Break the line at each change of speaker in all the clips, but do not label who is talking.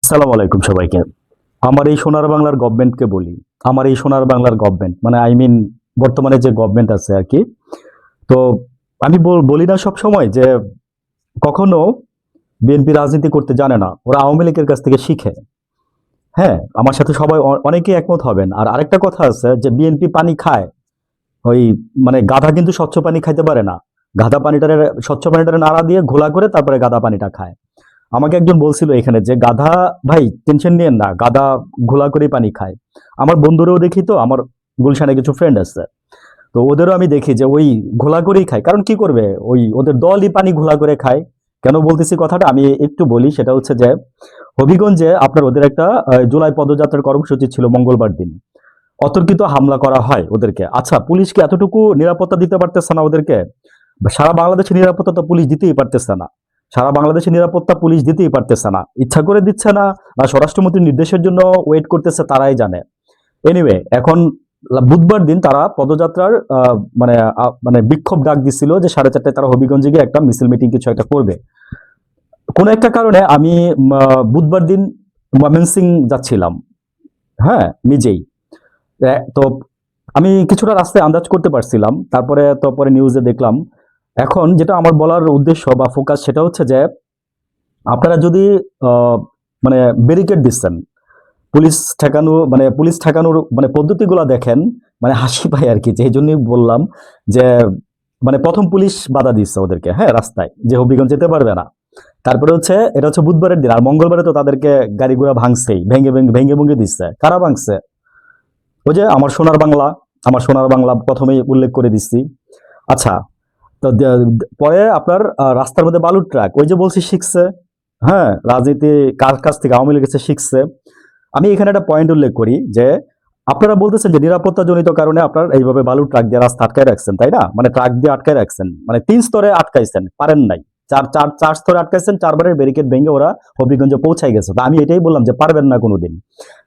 আসসালামু আলাইকুম সবাইকে। আমার এই সোনার বাংলার গভর্নমেন্টকে বলি, আমার এই সোনার বাংলার গভর্নমেন্ট মানে বর্তমানে যে গভর্নমেন্ট আছে আর কি। তো আমি বলি না সব সময় যে কখনো বিএনপি রাজনীতি করতে জানে না, ওরা আওয়ামী লীগের কাছ থেকে শিখে। হ্যাঁ, আমার সাথে সবাই অনেকেই একমত হবেন। আর আরেকটা কথা আছে যে বিএনপি পানি খায়, ওই মানে গাধা কিন্তু স্বচ্ছ পানি খাইতে পারে না। গাধা পানিটারে স্বচ্ছ পানিটারে নাড়া দিয়ে ঘোলা করে তারপরে গাধা পানিটা খায়। আমাকে একজন বলছিল এখানে যে গাধা ভাই টেনশন নিয়েন না, গাধা ঘোলা করে পানি খায়। আমার বন্ধুরাও দেখি, তো আমার গুলশানে কিছু ফ্রেন্ড আছে, তো ওদেরও আমি দেখি যে ওই ঘোলা করেই খায়। কারণ কি করবে, ওই ওদের দলই পানি ঘোলা করে খায়। কেন বলতেছি কথাটা আমি একটু বলি, সেটা হচ্ছে যে হবিগঞ্জে আপনার ওদের একটা জুলাই পদযাত্রার কর্মসূচি ছিল মঙ্গলবার দিন। অতর্কিত হামলা করা হয় ওদেরকে। আচ্ছা, পুলিশকে এতটুকু নিরাপত্তা দিতে পারতেছে না ওদেরকে? সারা বাংলাদেশের নিরাপত্তা তো পুলিশ দিতেই পারতেছে না। সারা বাংলাদেশের নিরাপত্তা পুলিশ দিতেই পারতেছে না, ইচ্ছা করে দিচ্ছে না, না স্বরাষ্ট্রমন্ত্রীর নির্দেশের জন্য ওয়েট করতেছে, তারাই জানে। এনিওয়ে, এখন বুধবার দিন তারা পদযাত্রার মানে বিক্ষোভ ডাক দিছিল যে 4:30টায় তারা হবিগঞ্জে গিয়ে একটা মিছিল মিটিং কিছু একটা করবে। কোনো একটা কারণে আমি বুধবার দিন ময়মনসিং যাচ্ছিলাম, হ্যাঁ নিজেই। তো আমি কিছুটা রাস্তায় আন্দাজ করতে পারছিলাম, তারপরে তো পরে নিউজে দেখলাম। এখন যেটা আমার বলার উদ্দেশ্য বা ফোকাস সেটা হচ্ছে যে আপনারা যদি আহ, মানে ব্যারিকেড দিচ্ছেন, পুলিশ ঠেকানোর মানে পদ্ধতিগুলো দেখেন, মানে হাসি পায় আর কি। যে এই জন্যই বললাম যে মানে প্রথম পুলিশ বাধা দিচ্ছে ওদেরকে, হ্যাঁ, রাস্তায় যে হবিগঞ্জ যেতে পারবে না। তারপরে হচ্ছে এটা হচ্ছে বুধবারের দিন, আর মঙ্গলবারে তো তাদেরকে গাড়ি ঘোড়া ভাঙছেই, ভেঙে ভেঙে ভেঙে ভেঙে দিচ্ছে। কারা ভাঙছে? ওই যে আমার সোনার বাংলা, আমার সোনার বাংলা প্রথমেই উল্লেখ করে দিচ্ছি। আচ্ছা, তো পরে আপনার রাস্তার মধ্যে বালুর ট্রাক, ওই যে বলছি শিখছে। হ্যাঁ, রাজনীতি কার কাছ থেকে? আওয়ামী লীগ কাছে শিখছে। আমি এখানে একটা পয়েন্ট উল্লেখ করি যে আপনারা বলতেছেন যে নিরাপত্তা জনিত কারণে আপনার এইভাবে বালুর ট্রাক দিয়ে রাস্তা আটকায় রাখছেন, তাই না? মানে ট্রাক দিয়ে আটকায় রাখছেন, মানে 3 স্তরে আটকাইছেন, পারেন নাই। চার স্তরে আটকাইছেন, 4বারের ব্যারিকেড ভেঙে ওরা হবিগঞ্জে পৌঁছাই গেছে। তো আমি এটাই বললাম যে পারবেন না কোনোদিন।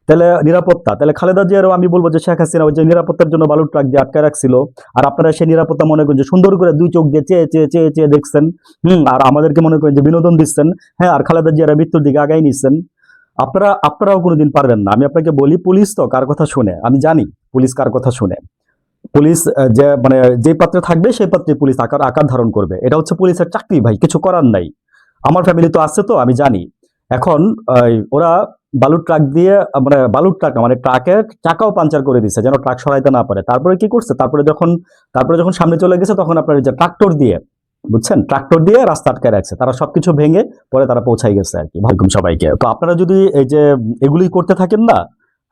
তাহলে নিরাপত্তা, তাহলে খালেদা জিয়ারও আমি বলবো যে শেখ হাসিনা ওই যে নিরাপত্তার জন্য বালুর ট্রাক দিয়ে আটকায় রাখছিল, আর আপনারা সেই নিরাপত্তা মনে করেন যে সুন্দর করে 2 চোখ দিয়ে চেয়ে চেয়ে চেয়ে চেয়ে দেখছেন। আর আমাদেরকে মনে করেন যে বিনোদন দিচ্ছেন। হ্যাঁ, আর খালেদা জিয়ারা মৃত্যুর দিকে আগাই নিচ্ছেন। আপনারাও কোনোদিন পারবেন না। আমি আপনাকে বলি, পুলিশ তো কার কথা শুনে আমি জানি। পুলিশ কার কথা শুনে? পুলিশ যে মানে যে পাত্রে থাকবে সেই পাত্রে পুলিশ আকার আকার ধারণ করবে। এটা হচ্ছে পুলিশের চাকরি ভাই, কিছু করার নাই। আমার ফ্যামিলি তো আছে, তো আমি জানি। এখন ওরা বালুর ট্রাক দিয়ে মানে বালুর ট্রাক মানে ট্রাকের চাকাও পাঞ্চার করে দিচ্ছে যেন ট্রাক সরাইতে না পারে। তারপরে কি করছে? তারপরে যখন সামনে চলে গেছে তখন আপনার এই যে ট্রাক্টর দিয়ে, বুঝছেন, ট্রাক্টর দিয়ে রাস্তা আটকায় রাখছে। তারা সবকিছু ভেঙে পরে তারা পৌঁছাই গেছে আর কি। ভাইকুম সবাইকে। তো আপনারা যদি এই যে এগুলি করতে থাকেন না,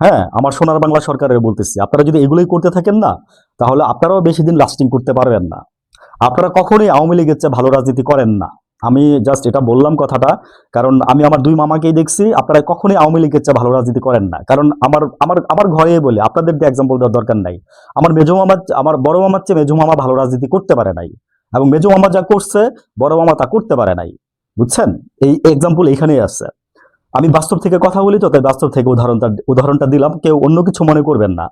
হ্যাঁ, আমার সোনার বাংলা সরকারের বলতেছি, আপনারা যদি এগুলোই করতে থাকেন না, তাহলে আপনারাও বেশি দিন লাস্টিং করতে পারবেন না। আপনারা কখনোই আওয়ামী লীগের চেয়ে ভালো রাজনীতি করেন না। আমি জাস্ট এটা বললাম কথাটা, কারণ আমি আমার 2 মামাকেই দেখছি, আপনারা কখনোই আওয়ামী লীগের চেয়ে ভালো রাজনীতি করেন না। কারণ আমার আমার আমার ঘরে বলে আপনাদের দিয়ে এক্সাম্পল দেওয়ার দরকার নাই। আমার বড় মামার চেয়ে মেজো মামা ভালো রাজনীতি করতে পারে নাই, এবং মেজো মামা যা করছে বড় মামা তা করতে পারে নাই। বুঝছেন? এই এক্সাম্পল এইখানেই আছে। আমি বাস্তব থেকে কথা বলি, তো তাই বাস্তব থেকে উদাহরণটা দিলাম, কেউ অন্য কিছু মনে করবেন না।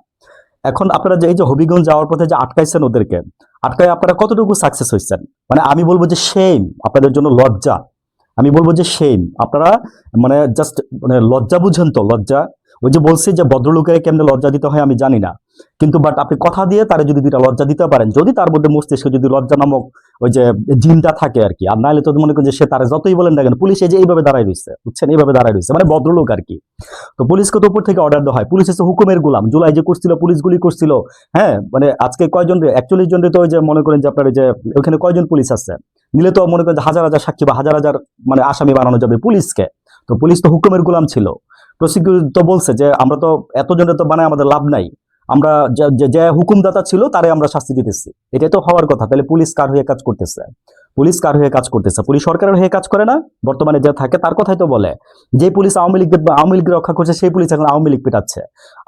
এখন আপনারা যে এই যে হবিগঞ্জ যাওয়ার পথে যে আটকাইছেন ওদেরকে, আটকায় আপনারা কতটুকু সাকসেস হয়েছেন? মানে আমি বলবো যে শেম, আপনাদের জন্য লজ্জা। আমি বলবো যে শেম। আপনারা মানে জাস্ট মানে লজ্জা বুঝেন তো? লজ্জা। ওই যে বলছি যে ভদ্রলোকের কেমনে লজ্জা দিতে হয় আমি জানি না, কিন্তু বাট আপনি কথা দিয়ে তারা যদি 2টা লজ্জা দিতে পারেন, যদি তার মধ্যে মস্তিষ্কে যদি লজ্জা নামক ওই যে জিনটা থাকে আর কি, আর নাহলে তো মনে করেন যে সে তারা যতই বলেন না কেন, পুলিশ এই যে এইভাবে দাঁড়ায় রয়েছে, বুঝছেন, এইভাবে দাঁড়ায় রয়েছে, মানে ভদ্রলোক আর কি। তো পুলিশকে তো উপর থেকে অর্ডার দেওয়া হয়, পুলিশ হচ্ছে হুকুমের গোলাম। জুলাই যে করছিল, পুলিশ গুলি করছিল। হ্যাঁ, মানে আজকে কয়জন 41 জন তো ওই যে মনে করেন যে আপনার যে ওখানে কয়জন পুলিশ আছে, নিলে তো মনে করেন যে হাজার হাজার সাক্ষী বা হাজার হাজার মানে আসামি বানানো যাবে পুলিশকে। তো পুলিশ তো হুকুমের গোলাম ছিল। প্রসিকিউটর তো বলছে যে আমরা তো এতজনের তো বানায় আমাদের লাভ নাই, আমরা যে হুকুমদাতা ছিল তারে আমরা শাস্তি দিতেছি। এটাই তো হওয়ার কথা। তাহলে পুলিশ কার হয়ে কাজ করতেছে? পুলিশ কার হয়ে কাজ করতেছে? পুলিশ সরকারের হয়ে কাজ করে না? বর্তমানে যে থাকে তার কথাই তো বলে। যে পুলিশ আওয়ামী লীগকে রক্ষা করছে সেই পুলিশ এখন আওয়ামী লীগ পিটাচ্ছে।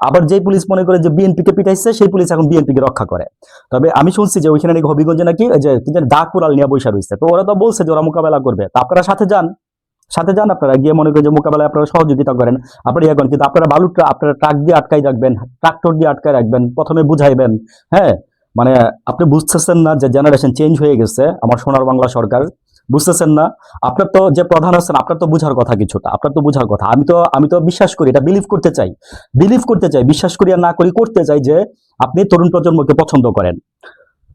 আবার যে পুলিশ মনে করে যে বিএনপিকে পিটাইছে সেই পুলিশ এখন বিএনপিকে রক্ষা করে। তবে আমি শুনছি যে ওইখানে নাকি হবিগঞ্জে নাকি যে কি জানি দাগ কুড়াল নিয়ে বৈশা রয়েছে। তো ওরা তো বলছে যে ওরা মোকাবেলা করবে। তা আপনারা সাথে যান, সাথে যান, আপনারা গিয়ে মনে করেন যে মোকাবেলায় আপনারা সহযোগিতা করেন। আপনারা ইয়ে করেন, কিন্তু আপনারা বালুটা আপনারা ট্রাক দিয়ে আটকাই রাখবেন, ট্রাক্টর দিয়ে আটকায় রাখবেন, প্রথমে বুঝাইবেন। হ্যাঁ, মানে আপনি বুঝতেছেন না যে জেনারেশন চেঞ্জ হয়ে গেছে। আমার সোনার বাংলা সরকার বুঝতেছেন না? আপনার তো যে প্রধান আছেন, আপনার তো বুঝার কথা কিছুটা, আপনার তো বুঝার কথা। আমি তো বিশ্বাস করি, এটা বিলিভ করতে চাই, বিশ্বাস করি আর না করি করতে চাই যে আপনি তরুণ প্রজন্মকে পছন্দ করেন,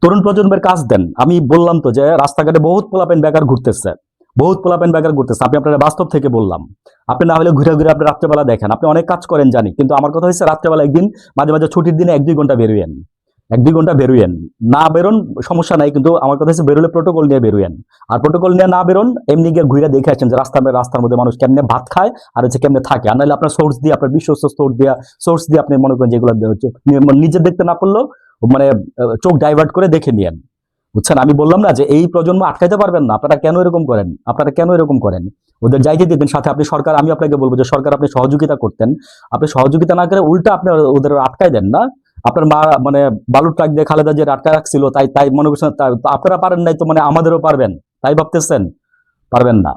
তরুণ প্রজন্মের কাজ দেন। আমি বললাম তো যে রাস্তাঘাটে বহুত পোলাপেন বেকার ঘুরতেছে। আপনি আপনারা বাস্তব থেকে বললাম। আপনি না হলে ঘুরে ঘুরে আপনি রাত্রেবেলা দেখেন, আপনি অনেক কাজ করেন জানি, কিন্তু আমার কথা হচ্ছে রাত্রেবেলা একদিন মাঝে মাঝে ছুটির দিনে 1-2 ঘন্টা বেরোয়েন, 1-2 ঘন্টা বেরোয়েন। না বেরোন সমস্যা নাই, কিন্তু আমার কথা হচ্ছে বেরোলে প্রোটোকল নিয়ে বেরোয়েন। আর প্রোটোকল নিয়ে না বেরোন, এমনি গিয়ে ঘুরে দেখে আসেন যে রাস্তার মধ্যে মানুষ কেমনে ভাত খায় আর হচ্ছে কেমনে থাকে। আর নাহলে আপনার আপনার বিশ্বস্ত সোর্স দিয়ে আপনি মনে করেন যেগুলো নিজে দেখতে না পারলেও মানে চোখ ডাইভার্ট করে দেখে নিয়েন। বুঝছেন? আমি বললাম না যে এই প্রজন্ম আটকাইতে পারবেন না। আপনারা কেন এরকম করেন? ওদের যাইতে দিতেন সাথে। আমি আপনাকে বলবো যে সরকার আপনি সহযোগিতা করতেন। আপনি সহযোগিতা না করে উল্টা আপনি ওদের আটকাই দেন না। আপনার মা মানে বালুর ট্রাক দিয়ে খালেদা যে আটকা রাখছিল, তাই তাই মনে করছেন আপনারা পারেন নাই, তো মানে আমাদেরও পারবেন তাই ভাবতেছেন? পারবেন না।